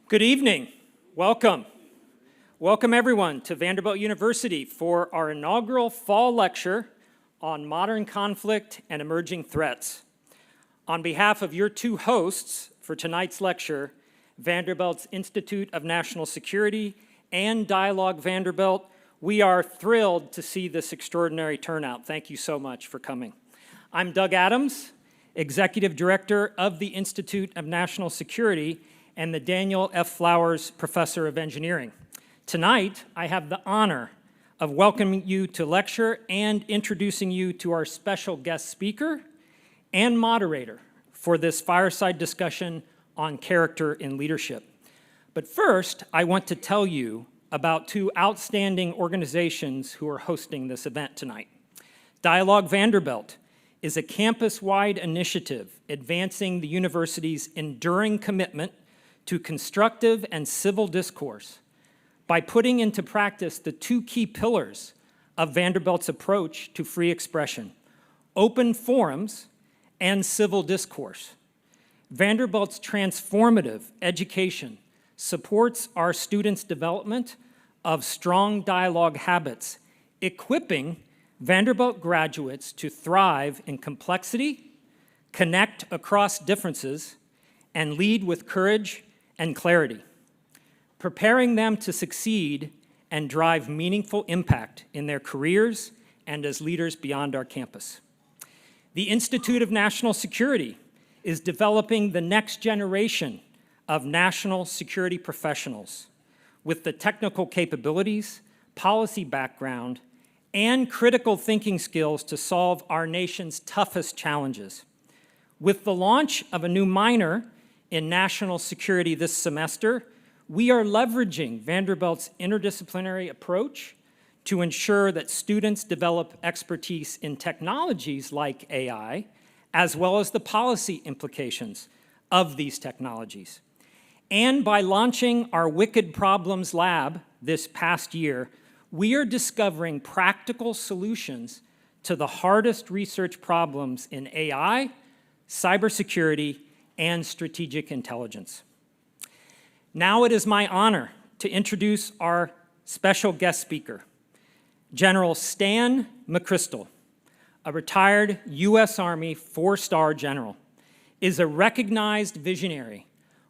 Good evening. Welcome. Welcome everyone to Vanderbilt University for our inaugural fall lecture on modern conflict and emerging threats. On behalf of your two hosts for tonight's lecture, Vanderbilt's Institute of National Security and Dialogue Vanderbilt, we are thrilled to see this extraordinary turnout. Thank you so much for coming. I'm Doug Adams, Executive Director of the Institute of National Security and the Daniel F. Flowers Professor of Engineering. Tonight, I have the honor of welcoming you to lecture and introducing you to our special guest speaker and moderator for this fireside discussion on character in leadership. But first, I want to tell you about two outstanding organizations who are hosting this event tonight. Dialogue Vanderbilt is a campus-wide initiative advancing the university's enduring commitment to constructive and civil discourse by putting into practice the two key pillars of Vanderbilt's approach to free expression: open forums and civil discourse. Vanderbilt's transformative education supports our students' development of strong dialogue habits, equipping Vanderbilt graduates to thrive in complexity, connect across differences, and lead with courage and clarity, preparing them to succeed and drive meaningful impact in their careers and as leaders beyond our campus. The Institute of National Security is developing the next generation of national security professionals with the technical capabilities, policy background, and critical thinking skills to solve our nation's toughest challenges. With the launch of a new minor in national security this semester, we are leveraging Vanderbilt's interdisciplinary approach to ensure that students develop expertise in technologies like AI, as well as the policy implications of these technologies. And by launching our Wicked Problems Lab this past year, we are discovering practical solutions to the hardest research problems in AI, cybersecurity, and strategic intelligence. Now it is my honor to introduce our special guest speaker. General Stan McChrystal, a retired U.S. Army four-star general, is a recognized visionary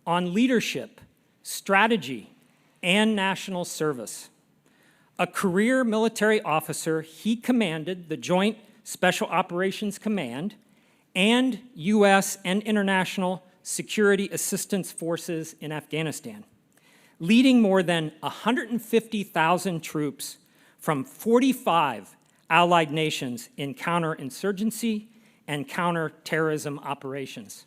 on leadership, strategy, and national service. A career military officer, he commanded the Joint Special Operations Command and U.S. and international security assistance forces in Afghanistan, leading more than 150,000 troops from 45 allied nations in counterinsurgency and counterterrorism operations.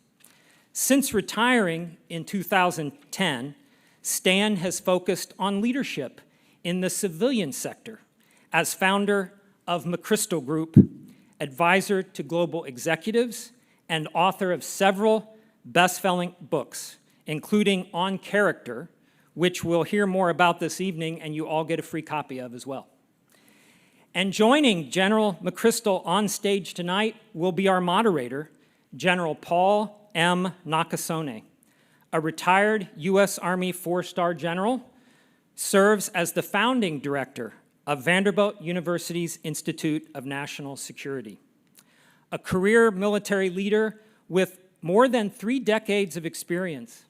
Since retiring in 2010, Stan has focused on leadership in the civilian sector as founder of McChrystal Group, advisor to global executives, and author of several best-selling books, including On Character, which we'll hear more about this evening and you all get a free copy of as well. And joining General McChrystal on stage tonight will be our moderator, General Paul M. Nakasone, a retired U.S. Army four-star general, serves as the founding director of Vanderbilt University's Institute of National Security. A career military leader with more than 3 decades of experience.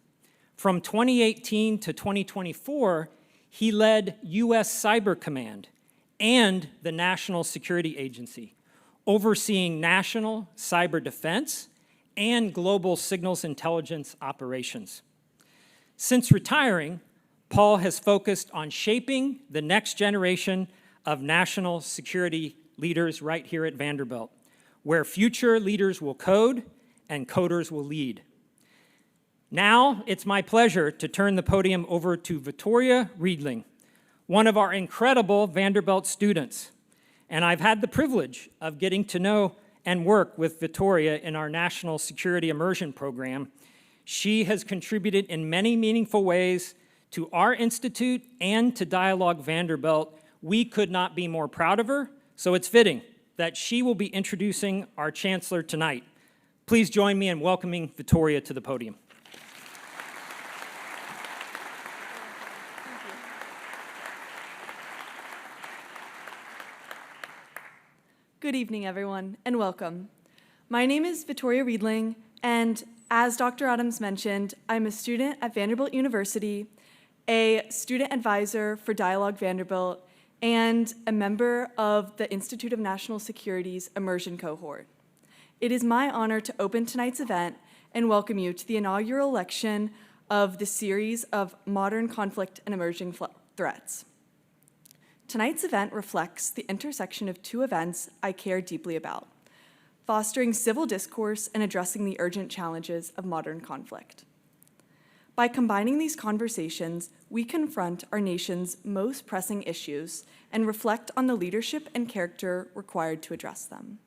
From 2018 to 2024, he led U.S. Cyber Command and the National Security Agency, overseeing national cyber defense and global signals intelligence operations. Since retiring, Paul has focused on shaping the next generation of national security leaders right here at Vanderbilt, where future leaders will code and coders will lead. Now, it's my pleasure to turn the podium over to Victoria Riedling, one of our incredible Vanderbilt students. And I've had the privilege of getting to know and work with Victoria in our National Security Immersion Program. She has contributed in many meaningful ways to our institute and to Dialogue Vanderbilt. We could not be more proud of her, so it's fitting that she will be introducing our Chancellor tonight. Please join me in welcoming Victoria to the podium. Good evening, everyone, and welcome. My name is Victoria Riedling, and as Dr. Adams mentioned, I'm a student at Vanderbilt University, a student advisor for Dialogue Vanderbilt, and a member of the Institute of National Security's Immersion Cohort. It is my honor to open tonight's event and welcome you to the inaugural lection of the series of Modern Conflict and Emerging Threats. Tonight's event reflects the intersection of two events I care deeply about: fostering civil discourse and addressing the urgent challenges of modern conflict. By combining these conversations, we confront our nation's most pressing issues and reflect on the leadership and character required to address them.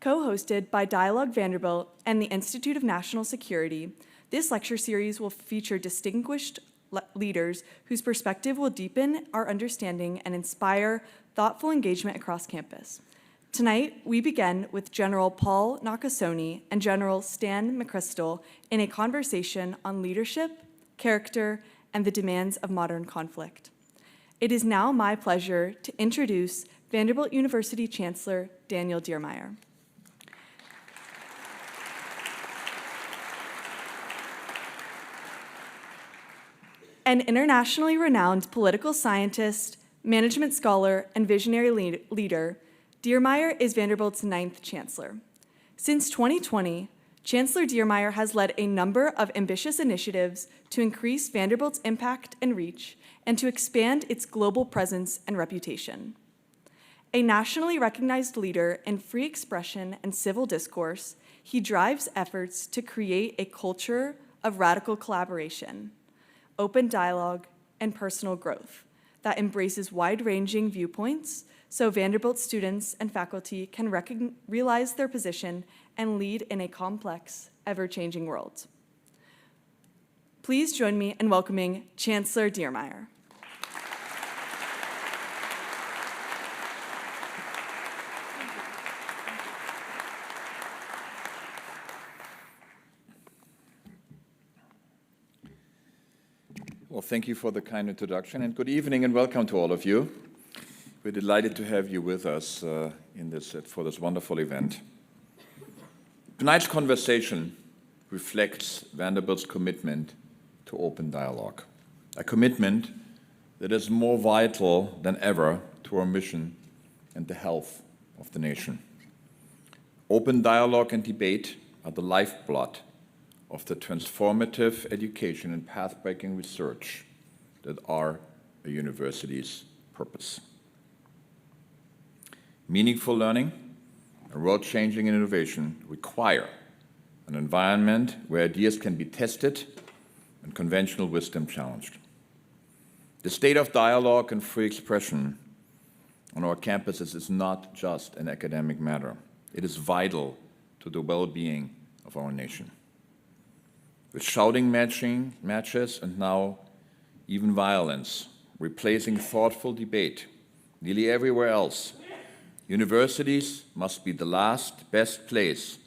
Co-hosted by Dialogue Vanderbilt and the Institute of National Security, this lecture series will feature distinguished leaders whose perspective will deepen our understanding and inspire thoughtful engagement across campus. Tonight, we begin with General Paul Nakasone and General Stan McChrystal in a conversation on leadership, character, and the demands of modern conflict. It is now my pleasure to introduce Vanderbilt University Chancellor Daniel Diermeier. An internationally renowned political scientist, management scholar, and visionary leader, Diermeier is Vanderbilt's 9th chancellor. Since 2020, Chancellor Diermeier has led a number of ambitious initiatives to increase Vanderbilt's impact and reach and to expand its global presence and reputation. A nationally recognized leader in free expression and civil discourse, he drives efforts to create a culture of radical collaboration, open dialogue, and personal growth that embraces wide-ranging viewpoints so Vanderbilt students and faculty can realize their position and lead in a complex, ever-changing world. Please join me in welcoming Chancellor Diermeier. Well, thank you for the kind introduction, and good evening and welcome to all of you. We're delighted to have you with us for this wonderful event. Tonight's conversation reflects Vanderbilt's commitment to open dialogue, a commitment that is more vital than ever to our mission and the health of the nation. Open dialogue and debate are the lifeblood of the transformative education and path-breaking research that are a university's purpose. Meaningful learning and world-changing innovation require an environment where ideas can be tested and conventional wisdom challenged. The state of dialogue and free expression on our campuses is not just an academic matter. It is vital to the well-being of our nation. With shouting matches and now even violence replacing thoughtful debate nearly everywhere else, universities must be the last best place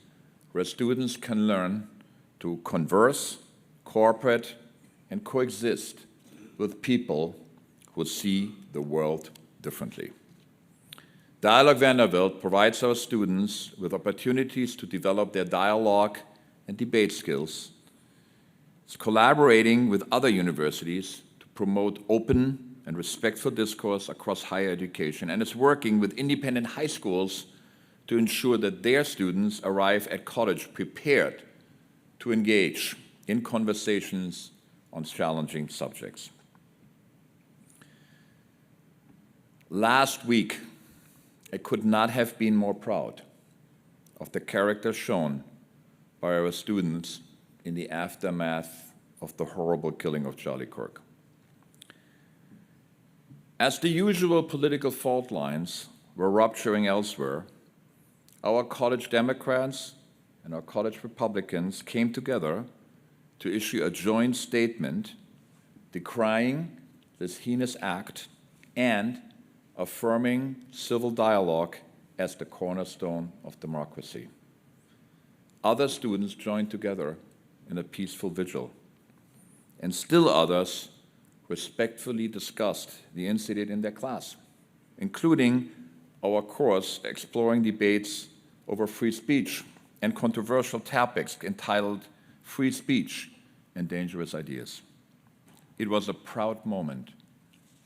where students can learn to converse, cooperate, and coexist with people who see the world differently. Dialogue Vanderbilt provides our students with opportunities to develop their dialogue and debate skills. It's collaborating with other universities to promote open and respectful discourse across higher education, and it's working with independent high schools to ensure that their students arrive at college prepared to engage in conversations on challenging subjects. Last week, I could not have been more proud of the character shown by our students in the aftermath of the horrible killing of Charlie Kirk. As the usual political fault lines were rupturing elsewhere, our college Democrats and our college Republicans came together to issue a joint statement decrying this heinous act and affirming civil dialogue as the cornerstone of democracy. Other students joined together in a peaceful vigil, and still others respectfully discussed the incident in their class, including our course exploring debates over free speech and controversial topics entitled Free Speech and Dangerous Ideas. It was a proud moment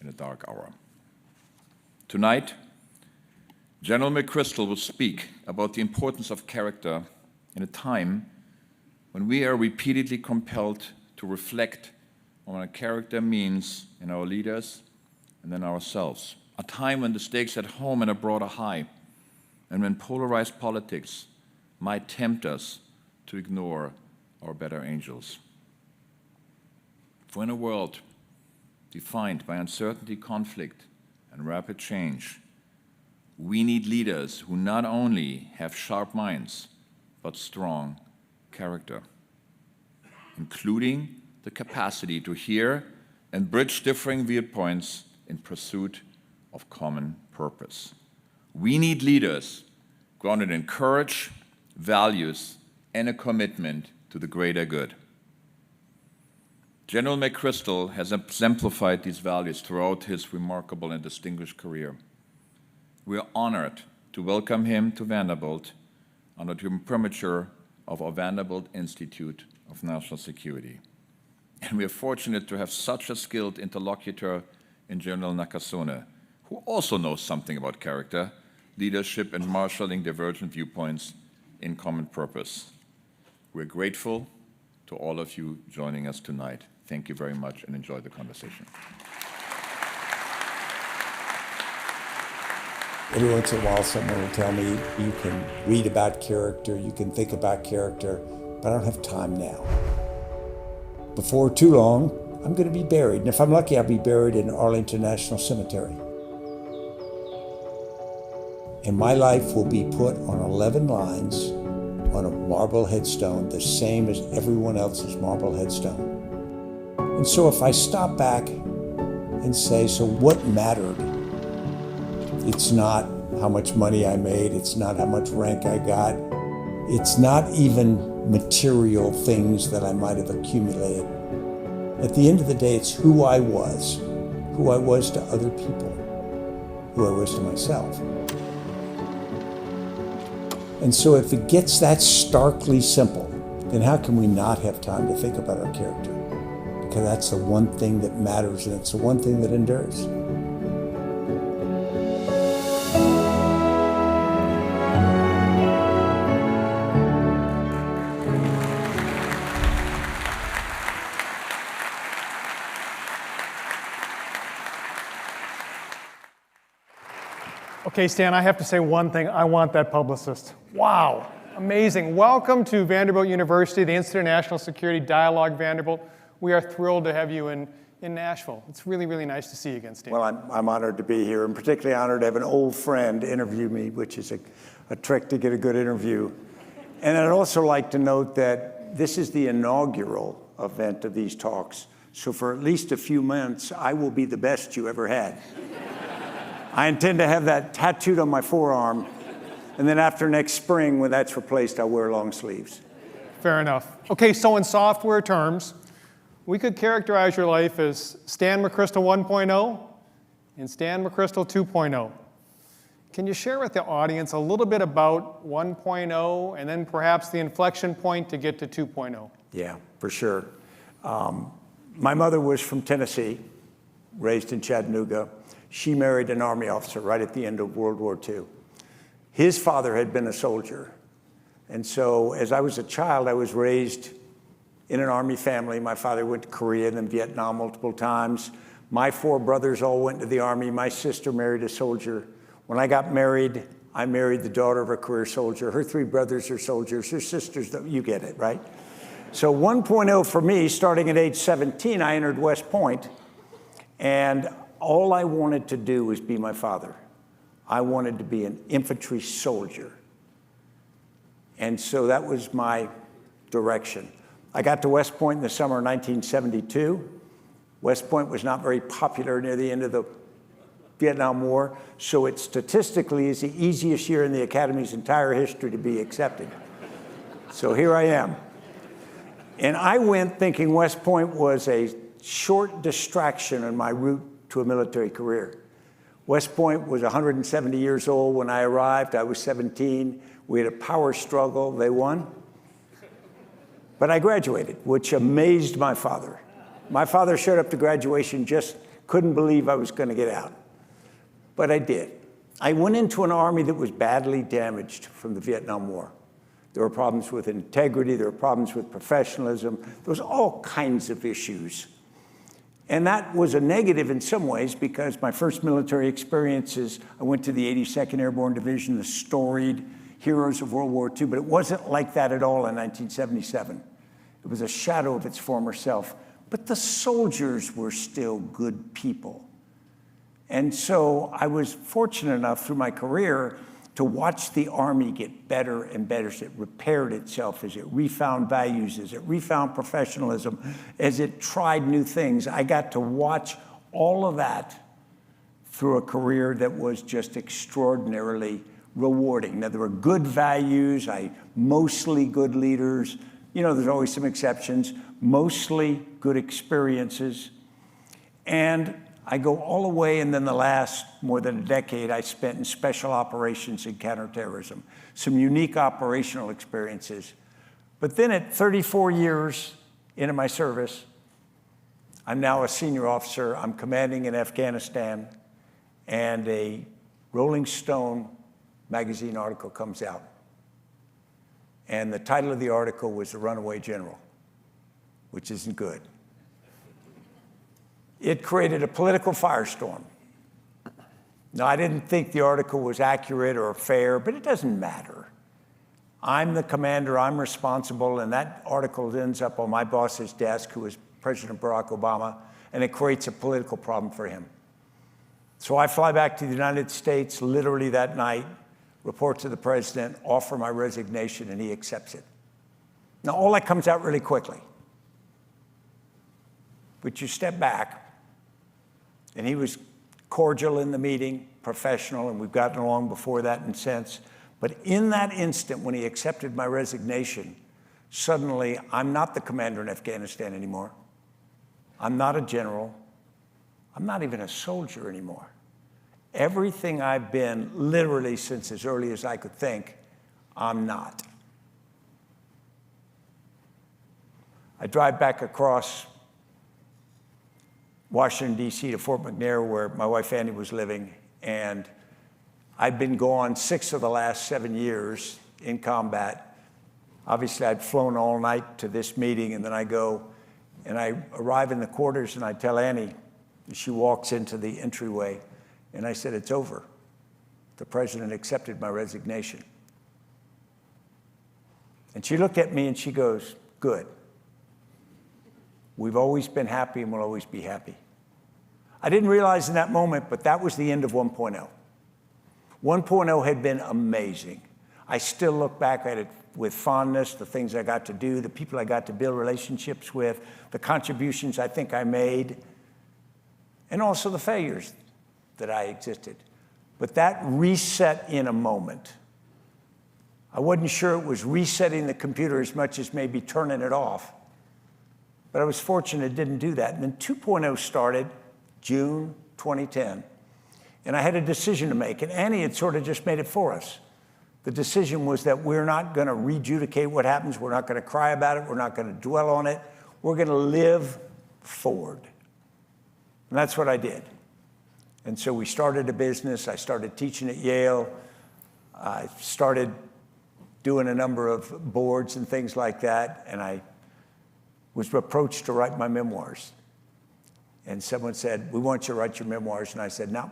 in a dark hour. Tonight, General McChrystal will speak about the importance of character in a time when we are repeatedly compelled to reflect on what character means in our leaders and in ourselves. A time when the stakes at home and abroad are high, and when polarized politics might tempt us to ignore our better angels. For in a world defined by uncertainty, conflict, and rapid change, we need leaders who not only have sharp minds, but strong character, including the capacity to hear and bridge differing viewpoints in pursuit of common purpose. We need leaders grounded in courage, values, and a commitment to the greater good. General McChrystal has exemplified these values throughout his remarkable and distinguished career. We are honored to welcome him to Vanderbilt under the imprimatur of our Vanderbilt Institute of National Security. And we are fortunate to have such a skilled interlocutor in General Nakasone, who also knows something about character, leadership, and marshaling divergent viewpoints in common purpose. We're grateful to all of you joining us tonight. Thank you very much and enjoy the conversation. Every once in a while, someone will tell me, you can read about character, you can think about character, but I don't have time now. Before too long, I'm going to be buried. And if I'm lucky, I'll be buried in Arlington National Cemetery. And my life will be put on 11 lines on a marble headstone, the same as everyone else's marble headstone. And so if I stop back and say, so what mattered? It's not how much money I made, it's not how much rank I got, it's not even material things that I might have accumulated. At the end of the day, it's who I was to other people, who I was to myself. And so if it gets that starkly simple, then how can we not have time to think about our character? Because that's the one thing that matters, and it's the one thing that endures. Okay, Stan, I have to say one thing. I want that publicist. Wow, amazing. Welcome to Vanderbilt University, the Institute of National Security Dialogue Vanderbilt. We are thrilled to have you in Nashville. It's really, really nice to see you again, Stan. Well, I'm honored to be here, and particularly honored to have an old friend interview me, which is a trick to get a good interview. And I'd also like to note that this is the inaugural event of these talks. So for at least a few months, I will be the best you ever had. I intend to have that tattooed on my forearm, and then after next spring, when that's replaced, I'll wear long sleeves. Fair enough. Okay, so in software terms, we could characterize your life as Stan McChrystal 1.0 and Stan McChrystal 2.0. Can you share with the audience a little bit about 1.0 and then perhaps the inflection point to get to 2.0? Yeah, for sure. My mother was from Tennessee, raised in Chattanooga. She married an Army officer right at the end of World War II. His father had been a soldier. And so as I was a child, I was raised in an Army family. My father went to Korea and then Vietnam multiple times. My 4 brothers all went to the Army. My sister married a soldier. When I got married, I married the daughter of a career soldier. Her 3 brothers are soldiers. Her sisters, you get it, right? So 1.0 for me, starting at age 17, I entered West Point. And all I wanted to do was be my father. I wanted to be an infantry soldier. And so that was my direction. I got to West Point in the summer of 1972. West Point was not very popular near the end of the Vietnam War, so it statistically is the easiest year in the Academy's entire history to be accepted. So here I am. And I went thinking West Point was a short distraction on my route to a military career. West Point was 170 years old when I arrived. I was 17. We had a power struggle. They won. But I graduated, which amazed my father. My father showed up to graduation, just couldn't believe I was going to get out. But I did. I went into an army that was badly damaged from the Vietnam War. There were problems with integrity. There were problems with professionalism. There was all kinds of issues. And that was a negative in some ways because my first military experiences, I went to the 82nd Airborne Division, the storied heroes of World War II, but it wasn't like that at all in 1977. It was a shadow of its former self. But the soldiers were still good people. And so I was fortunate enough through my career to watch the Army get better and better as it repaired itself, as it refound values, as it refound professionalism, as it tried new things. I got to watch all of that through a career that was just extraordinarily rewarding. Now, there were good values, mostly good leaders. You know, there's always some exceptions, mostly good experiences. And I go all the way, and then the last more than a decade I spent in special operations and counterterrorism, some unique operational experiences. But then at 34 years into my service, I'm now a senior officer. I'm commanding in Afghanistan, and a Rolling Stone magazine article comes out. And the title of the article was The Runaway General, which isn't good. It created a political firestorm. Now, I didn't think the article was accurate or fair, but it doesn't matter. I'm the commander, I'm responsible, and that article ends up on my boss's desk, who is President Barack Obama, and it creates a political problem for him. So I fly back to the United States literally that night, report to the president, offer my resignation, and he accepts it. Now, all that comes out really quickly. But you step back, and he was cordial in the meeting, professional, and we've gotten along before that and since. But in that instant, when he accepted my resignation, suddenly I'm not the commander in Afghanistan anymore. I'm not a general. I'm not even a soldier anymore. Everything I've been, literally since as early as I could think, I'm not. I drive back across Washington, D.C. to Fort McNair, where my wife Annie was living, and I'd been gone 6 of the last 7 years in combat. Obviously, I'd flown all night to this meeting, and then I go, and I arrive in the quarters, and I tell Annie, she walks into the entryway, and I said, it's over. The president accepted my resignation. And she looked at me, and she goes, good. We've always been happy, and we'll always be happy. I didn't realize in that moment, but that was the end of 1.0. 1.0 had been amazing. I still look back at it with fondness, the things I got to do, the people I got to build relationships with, the contributions I think I made, and also the failures that I existed. But that reset in a moment. I wasn't sure it was resetting the computer as much as maybe turning it off. But I was fortunate it didn't do that. And then 2.0 started June 2010. And I had a decision to make. And Annie had sort of just made it for us. The decision was that we're not going to rejudicate what happens. We're not going to cry about it. We're not going to dwell on it. We're going to live forward. And that's what I did. And so we started a business. I started teaching at Yale. I started doing a number of boards and things like that. And I was approached to write my memoirs. And someone said, we want you to write your memoirs. And I said, no,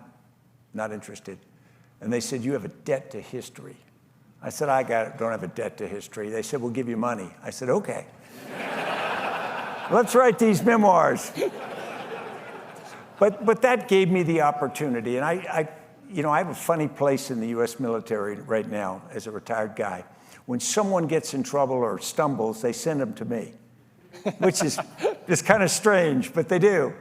not interested. And they said, you have a debt to history. I said, don't have a debt to history. They said, we'll give you money. I said, okay. Let's write these memoirs. But that gave me the opportunity. And I have a funny place in the U.S. military right now as a retired guy. When someone gets in trouble or stumbles, they send them to me, which is kind of strange, but they do.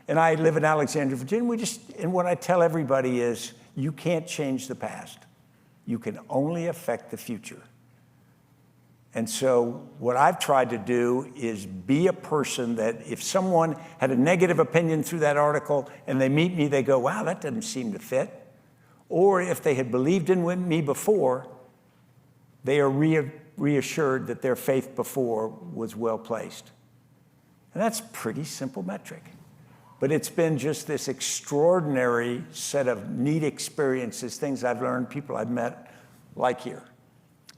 And I live in Alexandria, Virginia. And what I tell everybody is, you can't change the past. You can only affect the future. And so what I've tried to do is be a person that if someone had a negative opinion through that article and they meet me, they go, wow, that doesn't seem to fit. Or if they had believed in me before, they are reassured that their faith before was well placed. And that's a pretty simple metric. But it's been just this extraordinary set of neat experiences, things I've learned, people I've met, like here.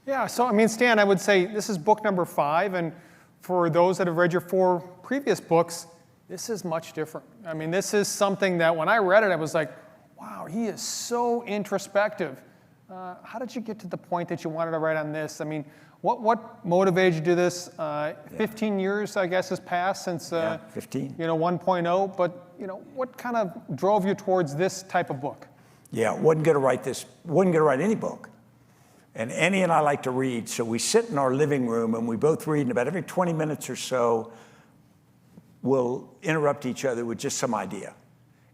Yeah, so I mean, Stan, I would say this is book number 5, and for those that have read your 4 previous books, this is much different. I mean, this is something that when I read it, I was like, wow, he is so introspective. How did you get to the point that you wanted to write on this? I mean, what motivated you to do this? 15 years, I guess, has passed since 15. 1.0, but what kind of drove you towards this type of book? Yeah, wasn't going to write any book. And Annie and I like to read, so we sit in our living room and we both read, and about every 20 minutes or so, we'll interrupt each other with just some idea.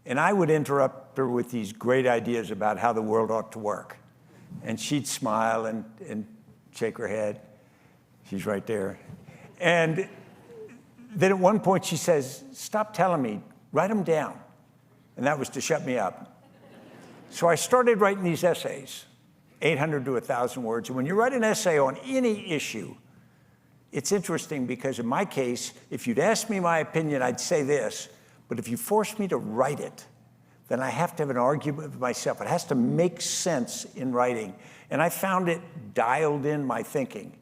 And I would interrupt her with these great ideas about how the world ought to work. And she'd smile and shake her head. She's right there. And then at one point she says, stop telling me, write them down. And that was to shut me up. So I started writing these essays. 800 to 1,000 words. And when you write an essay on any issue, it's interesting because in my case, if you'd asked me my opinion, I'd say this. But if you force me to write it, then I have to have an argument with myself. It has to make sense in writing. And I found it dialed in my thinking.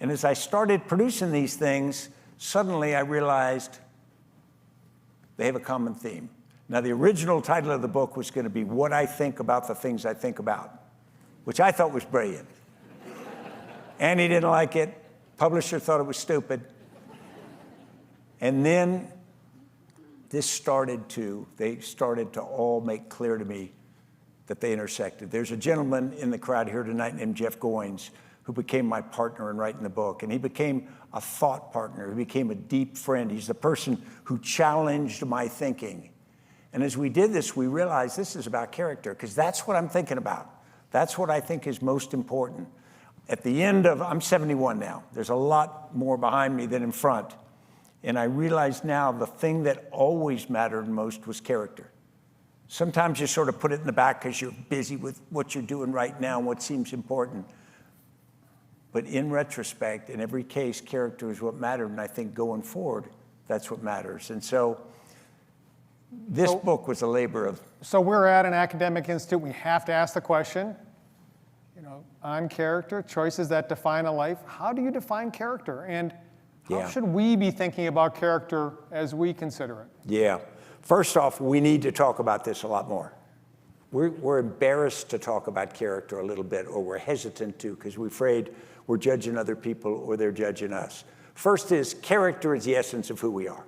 And as I started producing these things, suddenly I realized they have a common theme. Now, the original title of the book was going to be What I Think About the Things I Think About, which I thought was brilliant. Annie didn't like it. Publisher thought it was stupid. And then they started to all make clear to me that they intersected. There's a gentleman in the crowd here tonight named Jeff Goins who became my partner in writing the book. And he became a thought partner. He became a deep friend. He's the person who challenged my thinking. And as we did this, we realized this is about character, because that's what I'm thinking about. That's what I think is most important. At the end of, I'm 71 now. There's a lot more behind me than in front. And I realize now the thing that always mattered most was character. Sometimes you sort of put it in the back because you're busy with what you're doing right now and what seems important. But in retrospect, in every case, character is what mattered. And I think going forward, that's what matters. And so this book was a labor of... So we're at an academic institute. We have to ask the question, on character, choices that define a life. How do you define character? And how should we be thinking about character as we consider it? Yeah. First off, we need to talk about this a lot more. We're embarrassed to talk about character a little bit, or we're hesitant to, because we're afraid we're judging other people or they're judging us. First is, character is the essence of who we are.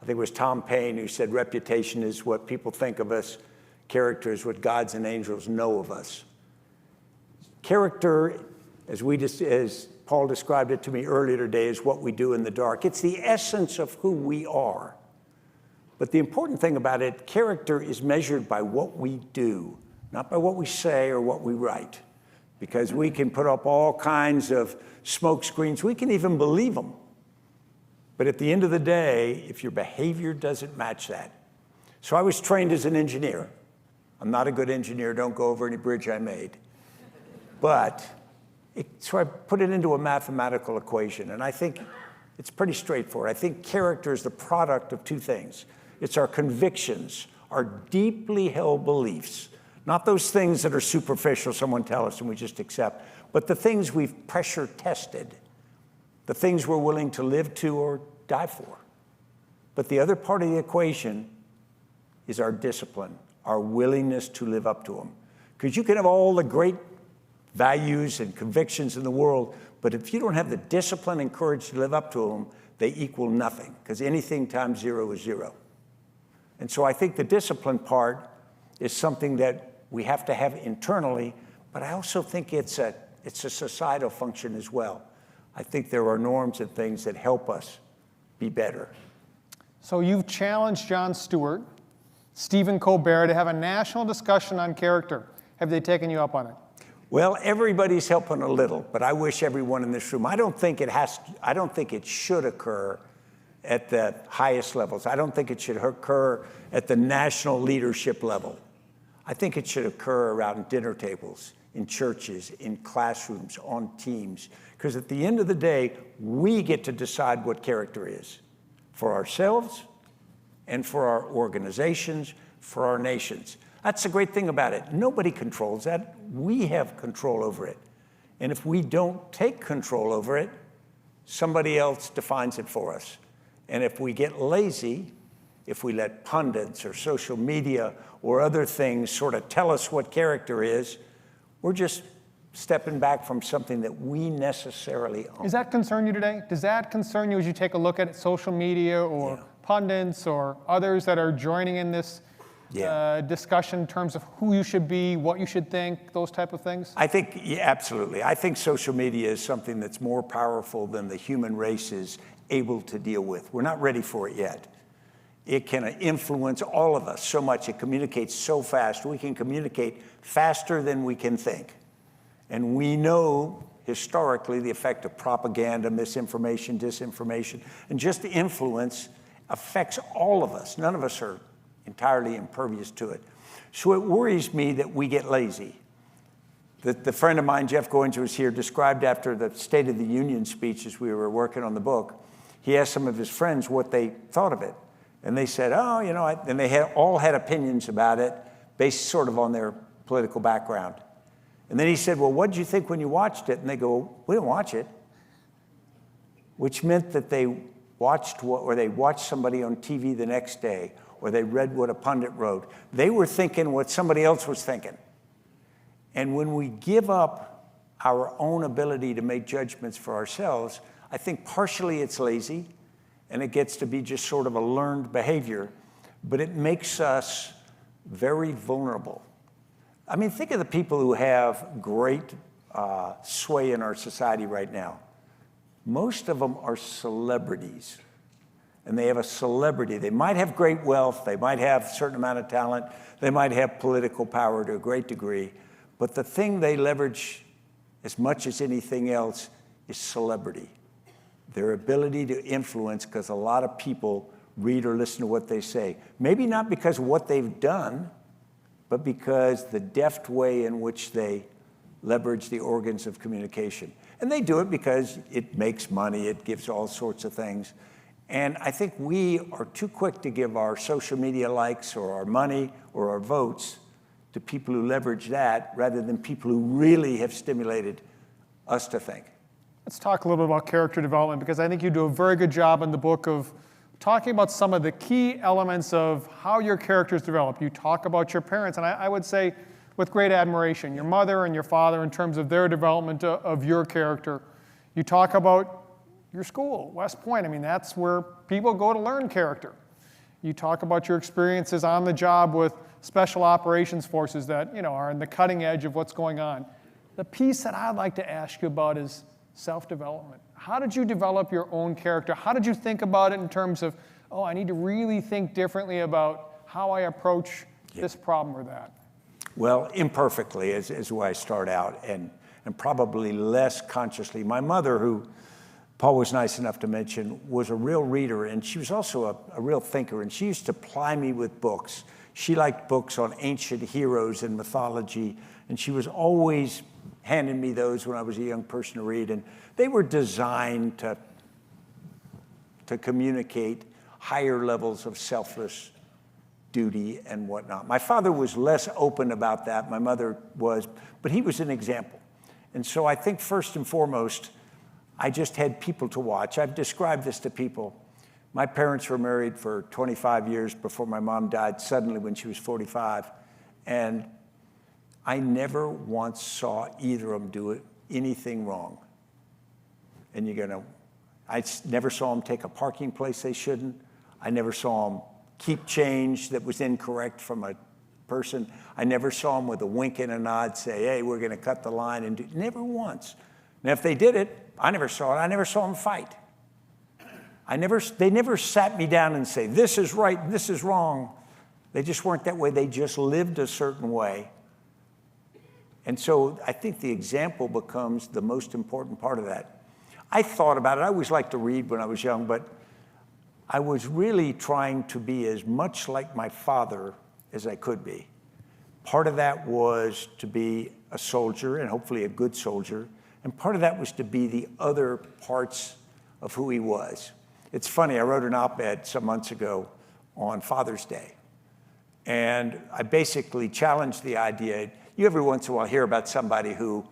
I think it was Tom Paine who said reputation is what people think of us. Character is what gods and angels know of us. Character, as Paul described it to me earlier today, is what we do in the dark. It's the essence of who we are. But the important thing about it, character is measured by what we do, not by what we say or what we write. Because we can put up all kinds of smoke screens. We can even believe them. But at the end of the day, if your behavior doesn't match that. So I was trained as an engineer. I'm not a good engineer. Don't go over any bridge I made. But so I put it into a mathematical equation. And I think it's pretty straightforward. I think character is the product of two things. It's our convictions, our deeply held beliefs. Not those things that are superficial, someone tell us and we just accept. But the things we've pressure tested. The things we're willing to live to or die for. But the other part of the equation is our discipline, our willingness to live up to them. Because you can have all the great values and convictions in the world, but if you don't have the discipline and courage to live up to them, they equal nothing, because anything times zero is zero. And so I think the discipline part is something that we have to have internally, but I also think it's a societal function as well. I think there are norms and things that help us be better. So you've challenged Jon Stewart, Stephen Colbert to have a national discussion on character. Have they taken you up on it? Well, everybody's helping a little, but I wish everyone in this room, I don't think it should occur at the highest levels. I don't think it should occur at the national leadership level. I think it should occur around dinner tables, in churches, in classrooms, on teams. Because at the end of the day, we get to decide what character is for ourselves and for our organizations, for our nations. That's the great thing about it. Nobody controls that. We have control over it. And if we don't take control over it, somebody else defines it for us. And if we get lazy, if we let pundits or social media or other things sort of tell us what character is, we're just stepping back from something that we necessarily own. Does that concern you today? Does that concern you as you take a look at social media or pundits or others that are joining in this discussion in terms of who you should be, what you should think, those type of things? I think, absolutely. I think social media is something that's more powerful than the human race is able to deal with. We're not ready for it yet. It can influence all of us so much. It communicates so fast. We can communicate faster than we can think. And we know historically the effect of propaganda, misinformation, disinformation, and just the influence affects all of us. None of us are entirely impervious to it. So it worries me that we get lazy. The friend of mine, Jeff Goins, was here, described after the State of the Union speech as we were working on the book. He asked some of his friends what they thought of it. And they said, oh, you know, and they all had opinions about it based sort of on their political background. And then he said, well, what did you think when you watched it? And they go, we didn't watch it. Which meant that they watched they watched somebody on TV the next day, or they read what a pundit wrote. They were thinking what somebody else was thinking. And when we give up our own ability to make judgments for ourselves, I think partially it's lazy, and it gets to be just sort of a learned behavior, but it makes us very vulnerable. I mean, think of the people who have great sway in our society right now. Most of them are celebrities, and they have a celebrity. They might have great wealth, they might have a certain amount of talent, they might have political power to a great degree, but the thing they leverage as much as anything else is celebrity. Their ability to influence, because a lot of people read or listen to what they say. Maybe not because of what they've done, but because the deft way in which they leverage the organs of communication. And they do it because it makes money, it gives all sorts of things. And I think we are too quick to give our social media likes or our money or our votes to people who leverage that rather than people who really have stimulated us to think. Let's talk a little bit about character development, because I think you do a very good job in the book of talking about some of the key elements of how your characters develop. You talk about your parents, and I would say with great admiration, your mother and your father in terms of their development of your character. You talk about your school, West Point. I mean, that's where people go to learn character. You talk about your experiences on the job with special operations forces that, you know, are on the cutting edge of what's going on. The piece that I'd like to ask you about is self-development. How did you develop your own character? How did you think about it in terms of, oh, I need to really think differently about how I approach this problem or that? Well, imperfectly is the way I start out, and probably less consciously. My mother, who Paul was nice enough to mention, was a real reader, and she was also a real thinker, and she used to ply me with books. She liked books on ancient heroes and mythology, and she was always handing me those when I was a young person to read, and they were designed to communicate higher levels of selfless duty and whatnot. My father was less open about that, my mother was, but he was an example. And so I think first and foremost, I just had people to watch. I've described this to people. My parents were married for 25 years before my mom died suddenly when she was 45, and I never once saw either of them do anything wrong. And I never saw them take a parking place they shouldn't. I never saw them keep change that was incorrect from a person. I never saw them with a wink and a nod say, hey, we're going to cut the line, and do. Never once. Now, if they did it, I never saw it. I never saw them fight. They never sat me down and say, this is right, and this is wrong. They just weren't that way. They just lived a certain way. And so I think the example becomes the most important part of that. I thought about it. I always liked to read when I was young, but I was really trying to be as much like my father as I could be. Part of that was to be a soldier, and hopefully a good soldier, and part of that was to be the other parts of who he was. It's funny, I wrote an op-ed some months ago on Father's Day, and I basically challenged the idea. You every once in a while hear about somebody who,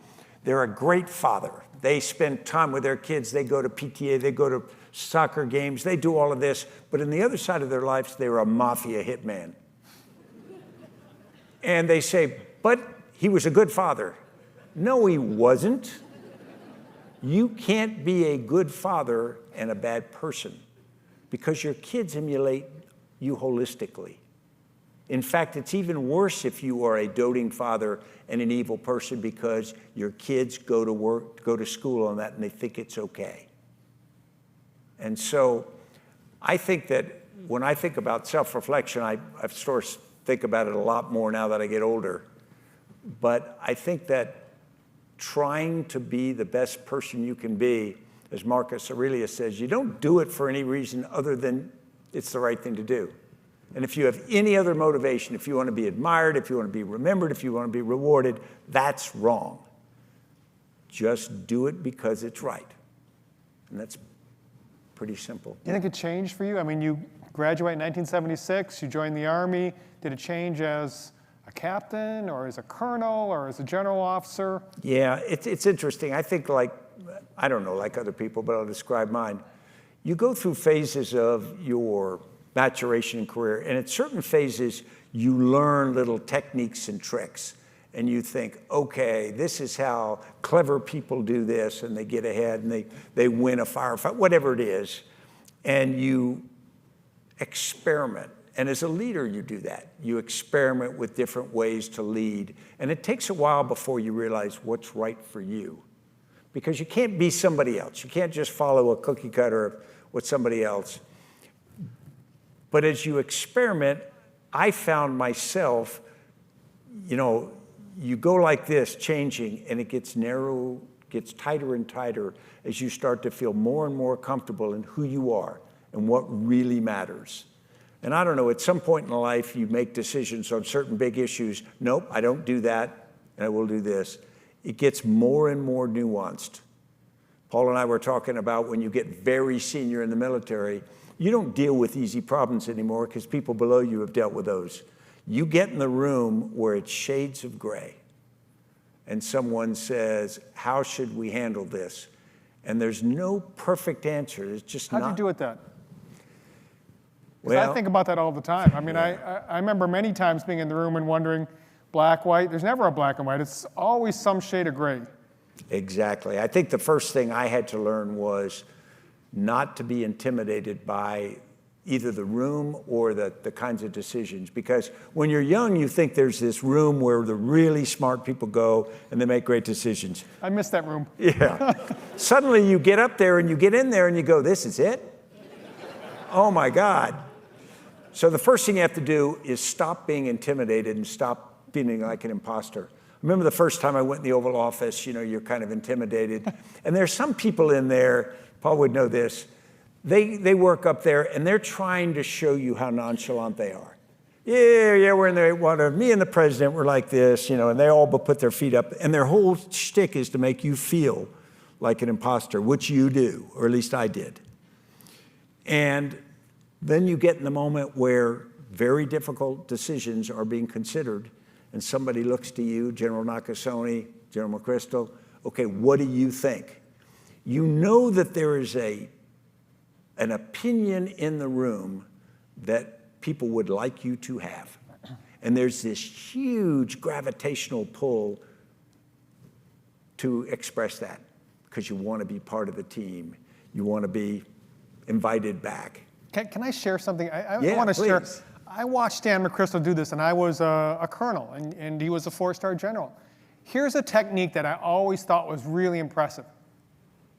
they're a great father. They spend time with their kids, they go to PTA, they go to soccer games, they do all of this, but on the other side of their lives, they're a mafia hitman. And they say, but he was a good father. No, he wasn't. You can't be a good father and a bad person because your kids emulate you holistically. In fact, it's even worse if you are a doting father and an evil person because your kids go to work, go to school on that, and they think it's okay. And so I think that when I think about self-reflection, I sort of think about it a lot more now that I get older. But I think that trying to be the best person you can be, as Marcus Aurelius says, you don't do it for any reason other than it's the right thing to do. And if you have any other motivation, if you want to be admired, if you want to be remembered, if you want to be rewarded, that's wrong. Just do it because it's right. And that's pretty simple. You think it changed for you? I mean, you graduate in 1976, you joined the Army. Did it change as a captain or as a colonel or as a general officer? Yeah, it's interesting. I think I don't know, like other people, but I'll describe mine. You go through phases of your maturation and career, and at certain phases, you learn little techniques and tricks. And you think, okay, this is how clever people do this, and they get ahead and they win a firefight, whatever it is. And you experiment. And as a leader, you do that. You experiment with different ways to lead. And it takes a while before you realize what's right for you. Because you can't be somebody else. You can't just follow a cookie cutter with somebody else. But as you experiment, I found myself, you go like this, changing, and it gets narrow, gets tighter and tighter as you start to feel more and more comfortable in who you are and what really matters. And I don't know, at some point in life, you make decisions on certain big issues. Nope, I don't do that, and I will do this. It gets more and more nuanced. Paul and I were talking about when you get very senior in the military, you don't deal with easy problems anymore because people below you have dealt with those. You get in the room where it's shades of gray, and someone says, how should we handle this? And there's no perfect answer. It's just not. How'd you do it then? Because I think about that all the time. I mean, Yeah. I remember many times being in the room and wondering, black, white, there's never a black and white. It's always some shade of gray. Exactly. I think the first thing I had to learn was not to be intimidated by either the room or the kinds of decisions. Because when you're young, you think there's this room where the really smart people go and they make great decisions. I miss that room. Yeah. Suddenly you get up there and you get in there and you go, this is it? Oh my God. So the first thing you have to do is stop being intimidated and stop feeling like an imposter. I remember the first time I went in the Oval Office, you're kind of intimidated. And there's some people in there, Paul would know this, they work up there and they're trying to show you how nonchalant they are. Yeah, we're in there, me and the president were like this, and they all but put their feet up. And their whole shtick is to make you feel like an imposter, which you do, or at least I did. And then you get in the moment where very difficult decisions are being considered, and somebody looks to you, General Nakasone, General McChrystal, okay, what do you think? You know that there is an opinion in the room that people would like you to have. And there's this huge gravitational pull to express that because you want to be part of the team. You want to be invited back. Can I share something? I Yeah, want to please. share. I watched Stan McChrystal do this, and I was a colonel, and he was a 4-star general. Here's a technique that I always thought was really impressive.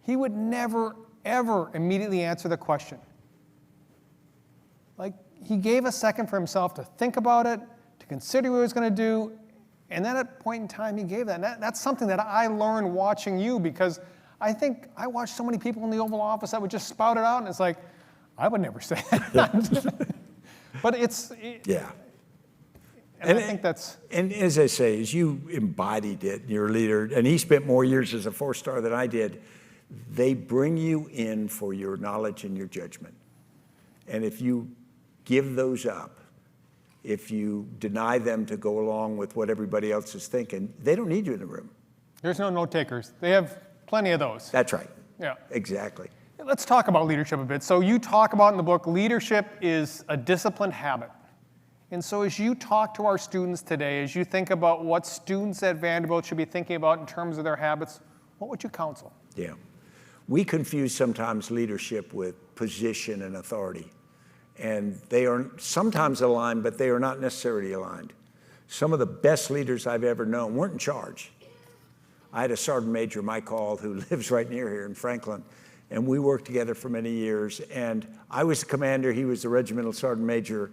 He would never, ever immediately answer the question. Like, he gave a second for himself to think about it, to consider what he was going to do, And then at a point in time, he gave that. And that's something that I learned watching you, because I think I watched so many people in the Oval Office that would just spout it out, and it's like, I would never say that. But Yeah. And I think that's... And as I say, as you embodied it, you're a leader, and he spent more years as a four-star than I did, they bring you in for your knowledge and your judgment. And if you give those up, if you deny them to go along with what everybody else is thinking, they don't need you in the room. There's no note-takers. They have plenty of those. That's right. Yeah. Exactly. Let's talk about leadership a bit. So you talk about in the book, leadership is a disciplined habit. And so as you talk to our students today, as you think about what students at Vanderbilt should be thinking about in terms of their habits, what would you counsel? Yeah. We confuse sometimes leadership with position and authority. And they are sometimes aligned, but they are not necessarily aligned. Some of the best leaders I've ever known weren't in charge. I had a sergeant major, Mike Hall, who lives right near here in Franklin, and we worked together for many years. And I was the commander, he was the regimental sergeant major,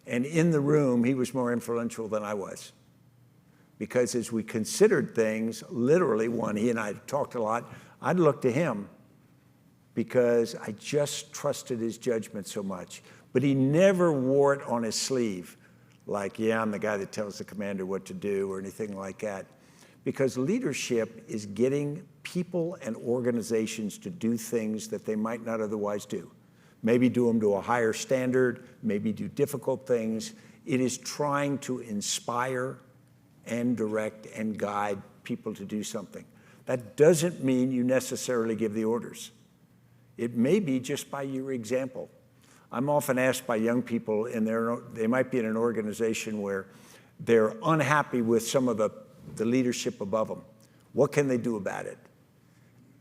and in the room, he was more influential than I was. Because as we considered things, literally, he and I talked a lot, I'd look to him because I just trusted his judgment so much. But he never wore it on his sleeve, like, yeah, I'm the guy that tells the commander what to do or anything like that. Because leadership is getting people and organizations to do things that they might not otherwise do. Maybe do them to a higher standard, maybe do difficult things. It is trying to inspire and direct and guide people to do something. That doesn't mean you necessarily give the orders. It may be just by your example. I'm often asked by young people, they might be in an organization where they're unhappy with some of the leadership above them. What can they do about it?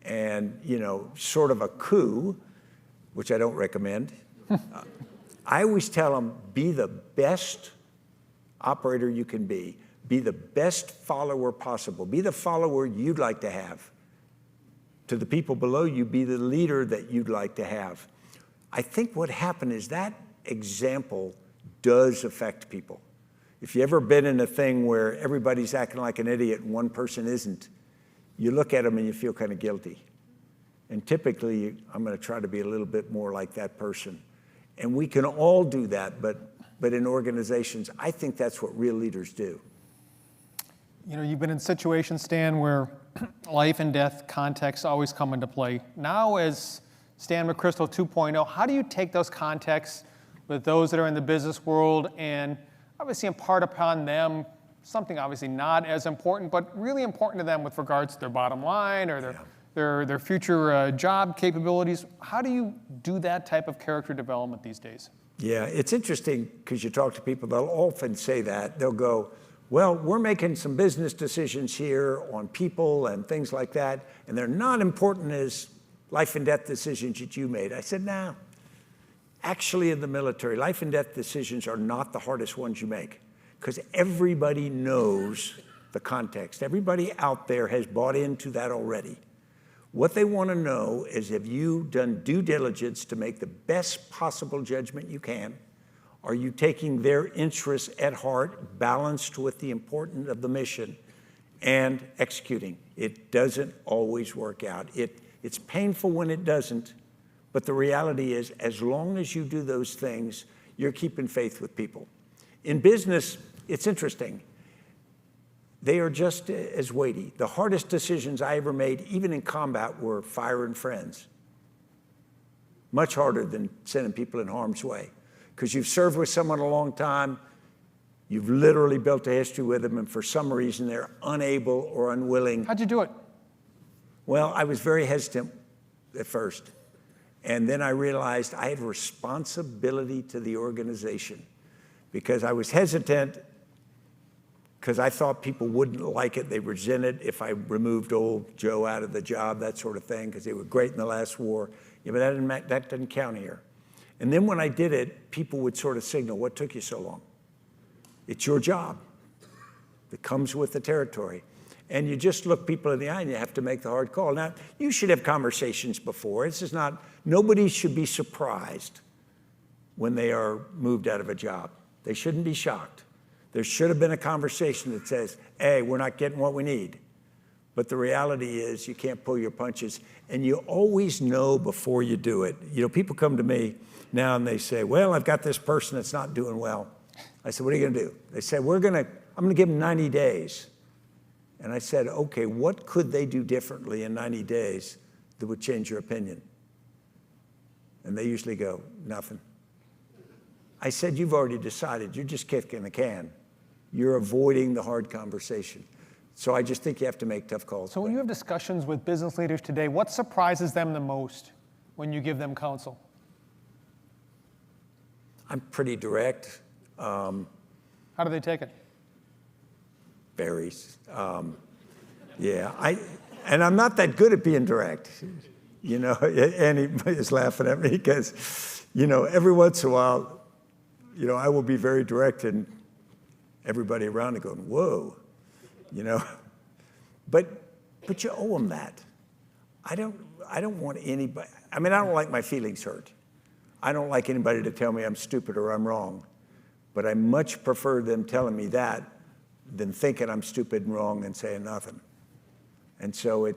And, sort of a coup, which I don't recommend. I always tell them, be the best operator you can be. Be the best follower possible. Be the follower you'd like to have. To the people below you, be the leader that you'd like to have. I think what happened is that example does affect people. If you've ever been in a thing where everybody's acting like an idiot and one person isn't, you look at them and you feel kind of guilty. And typically, I'm going to try to be a little bit more like that person. And we can all do that, but in organizations, I think that's what real leaders do. You've been in situations, Stan, where life and death context always come into play. Now, as Stan McChrystal 2.0, how do you take those contexts with those that are in the business world and obviously impart upon them something obviously not as important, but really important to them with regards to their bottom line or their future job capabilities? How do you do that type of character development these days? Yeah, it's interesting because you talk to people, they'll often say that. They'll go, well, we're making some business decisions here on people and things like that, and they're not important as life and death decisions that you made. I said, no. Actually, in the military, life and death decisions are not the hardest ones you make because everybody knows the context. Everybody out there has bought into that already. What they want to know is, have you done due diligence to make the best possible judgment you can? Are you taking their interests at heart, balanced with the importance of the mission, and executing? It doesn't always work out. It's painful when it doesn't, but the reality is, as long as you do those things, you're keeping faith with people. In business, it's interesting. They are just as weighty. The hardest decisions I ever made, even in combat, were firing friends. Much harder than sending people in harm's way. Because you've served with someone a long time, you've literally built a history with them, and for some reason they're unable or unwilling. How'd you do it? Well, I was very hesitant at first. And then I realized I had a responsibility to the organization because I was hesitant because I thought people wouldn't like it. They resented if I removed old Joe out of the job, that sort of thing, because they were great in the last war. Yeah, but that doesn't count here. And then when I did it, people would sort of signal, what took you so long? It's your job. It comes with the territory. And you just look people in the eye and you have to make the hard call. Now, you should have conversations before. Nobody should be surprised when they are moved out of a job. They shouldn't be shocked. There should have been a conversation that says, hey, we're not getting what we need. But the reality is you can't pull your punches, and you always know before you do it. You know, people come to me now and they say, well, I've got this person that's not doing well. I said, what are you gonna do? They said, I'm gonna give them 90 days. And I said, okay, what could they do differently in 90 days that would change your opinion? And they usually go, nothing. I said, you've already decided, you're just kicking the can. You're avoiding the hard conversation. So I just think you have to make tough calls. So when you have discussions with business leaders today, what surprises them the most when you give them counsel? I'm pretty direct. How do they take it? Varies. Yeah, and I'm not that good at being direct. You know, and he is laughing at me because, you know, every once in a while, you know, I will be very direct and everybody around me going, whoa, you know. But you owe them that. I don't want anybody, I mean, I don't like my feelings hurt. I don't like anybody to tell me I'm stupid or I'm wrong. But I much prefer them telling me that than thinking I'm stupid and wrong and saying nothing. And so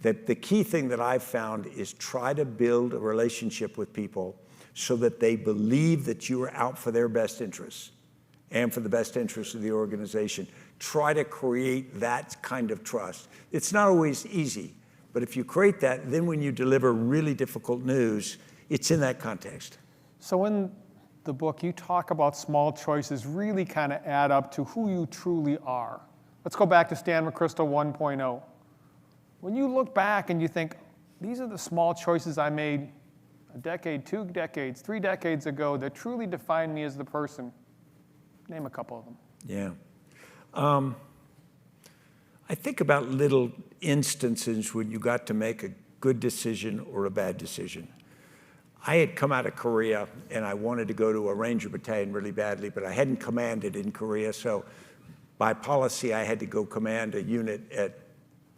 the key thing that I've found is try to build a relationship with people so that they believe that you are out for their best interests and for the best interests of the organization. Try to create that kind of trust. It's not always easy, but if you create that, then when you deliver really difficult news, it's in that context. So in the book, you talk about small choices really kind of add up to who you truly are. Let's go back to Stan McChrystal 1.0. When you look back and you think, these are the small choices I made a decade, 2 decades, 3 decades ago that truly define me as the person, name a couple of them. Yeah. I think about little instances when you got to make a good decision or a bad decision. I had come out of Korea and I wanted to go to a Ranger battalion really badly, but I hadn't commanded in Korea, so by policy I had to go command a unit at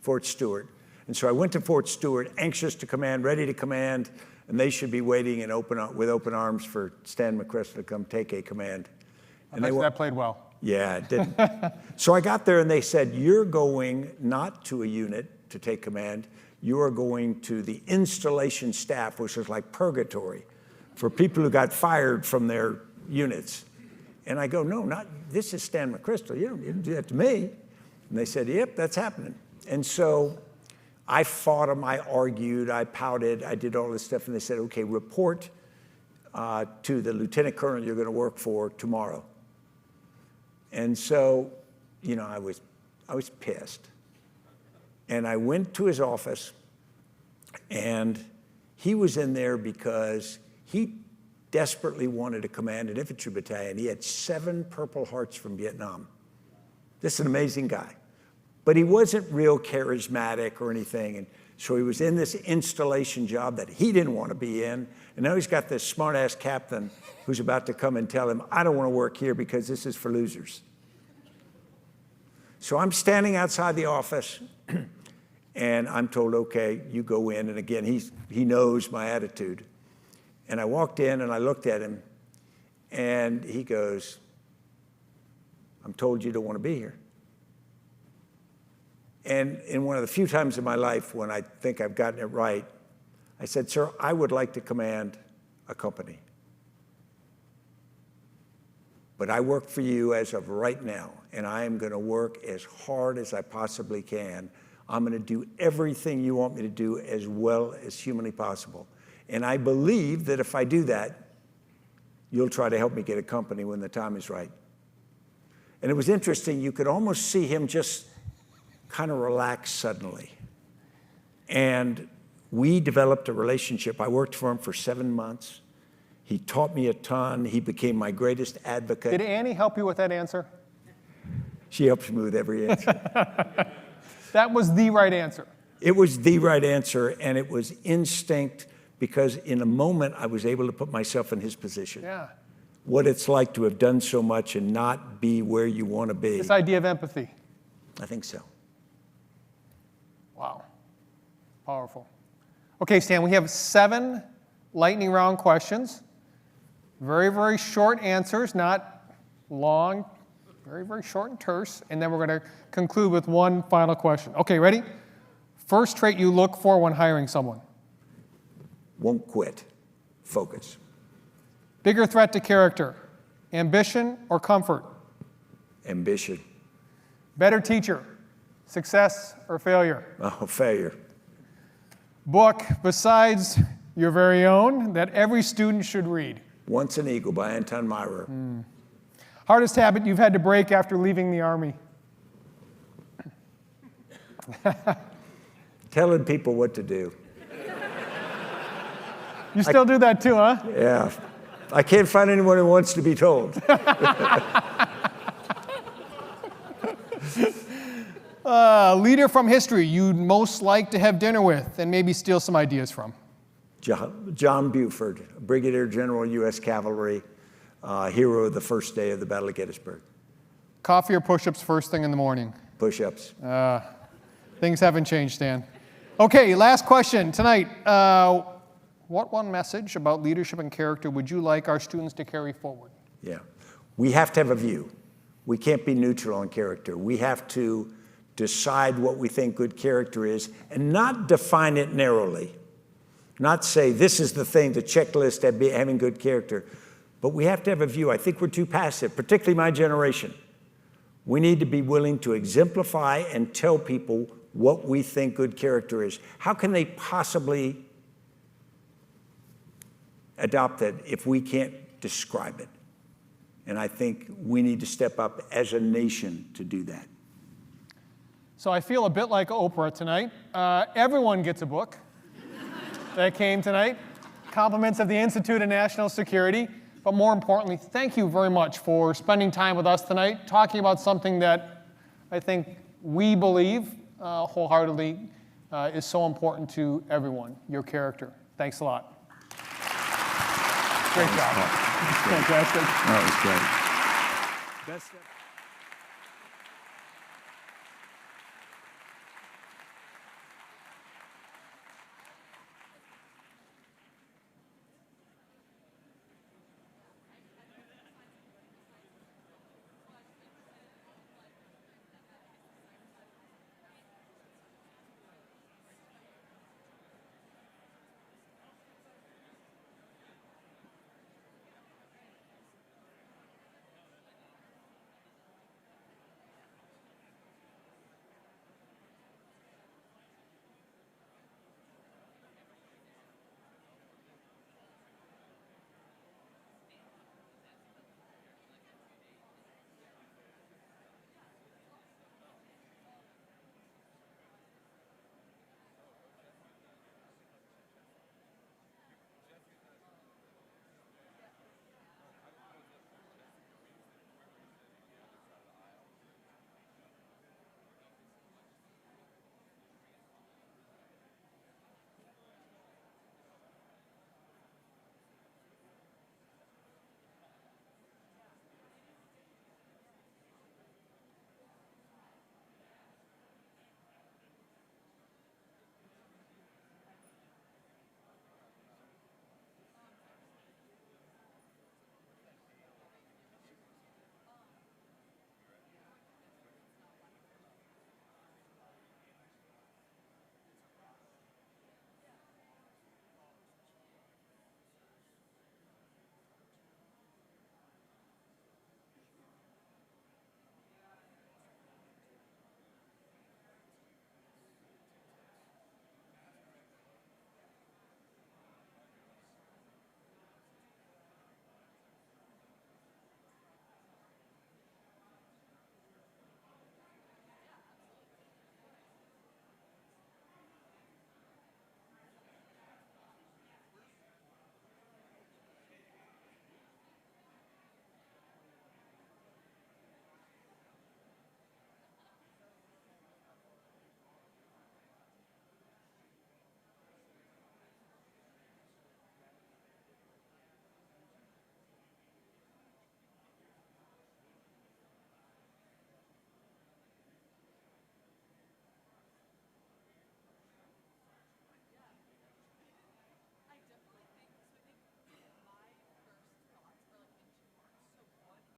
Fort Stewart. And so I went to Fort Stewart, anxious to command, ready to command, and they should be waiting and with open arms for Stan McChrystal to come take a command. And That played well. Yeah, it didn't. So I got there and they said, you're going not to a unit to take command, you are going to the installation staff, which was like purgatory for people who got fired from their units. And I go, no, this is Stan McChrystal, you don't do that to me. And they said, yep, that's happening. And so I fought them, I argued, I pouted, I did all this stuff, and they said, okay, report to the lieutenant colonel you're gonna work for tomorrow. And so, you know, I was pissed. And I went to his office, and he was in there because he desperately wanted to command an infantry battalion. He had 7 Purple Hearts from Vietnam. This is an amazing guy. But he wasn't real charismatic or anything. And so he was in this installation job that he didn't want to be in. And now he's got this smart-ass captain who's about to come and tell him, I don't want to work here because this is for losers. So I'm standing outside the office, and I'm told, okay, you go in. And again, he knows my attitude. And I walked in, and I looked at him, and he goes, I'm told you don't want to be here. And in one of the few times in my life when I think I've gotten it right, I said, sir, I would like to command a company. But I work for you as of right now, and I am going to work as hard as I possibly can. I'm going to do everything you want me to do as well as humanly possible. And I believe that if I do that, you'll try to help me get a company when the time is right. And it was interesting, you could almost see him just kind of relax suddenly. And we developed a relationship. I worked for him for 7 months. He taught me a ton. He became my greatest advocate. Did Annie help you with that answer? She helps me with every answer. That was the right answer. It was the right answer, and it was instinct because in a moment I was able to put myself in his position. Yeah. What it's like to have done so much and not be where you want to be. This idea of empathy. I think so. Wow. Powerful. Okay, Stan, we have 7 lightning round questions. Very, very short answers, not long Very, very short and terse. And then we're going to conclude with one final question. Okay, ready? First trait you look for when hiring someone. Won't quit. Focus. Bigger threat to character, ambition or comfort? Ambition. Better teacher, success or failure? Oh, failure. Book besides your very own that every student should read? Once an Eagle by Anton Myrer. Hardest habit you've had to break after leaving the Army? Telling people what to do. You still do that too, huh? Yeah. I can't find anyone who wants to be told. Leader from history you'd most like to have dinner with and maybe steal some ideas from? John Buford, Brigadier General, U.S. Cavalry, hero of the first day of the Battle of Gettysburg. Coffee or push-ups first thing in the morning? Push-ups. Things haven't changed, Stan. Okay, last question tonight. What one message about leadership and character would you like our students to carry forward? Yeah. We have to have a view. We can't be neutral on character. We have to decide what we think good character is and not define it narrowly. Not say this is the thing, the checklist of having good character. But we have to have a view. I think we're too passive, particularly my generation. We need to be willing to exemplify and tell people what we think good character is. How can they possibly adopt that if we can't describe it? And I think we need to step up as a nation to do that. So I feel a bit like Oprah tonight. Everyone gets a book that came tonight. Compliments of the Institute of National Security. But more importantly, thank you very much for spending time with us tonight, talking about something that I think we believe wholeheartedly is so important to everyone, your character. Thanks a lot. Great job. Fantastic. That was great. Best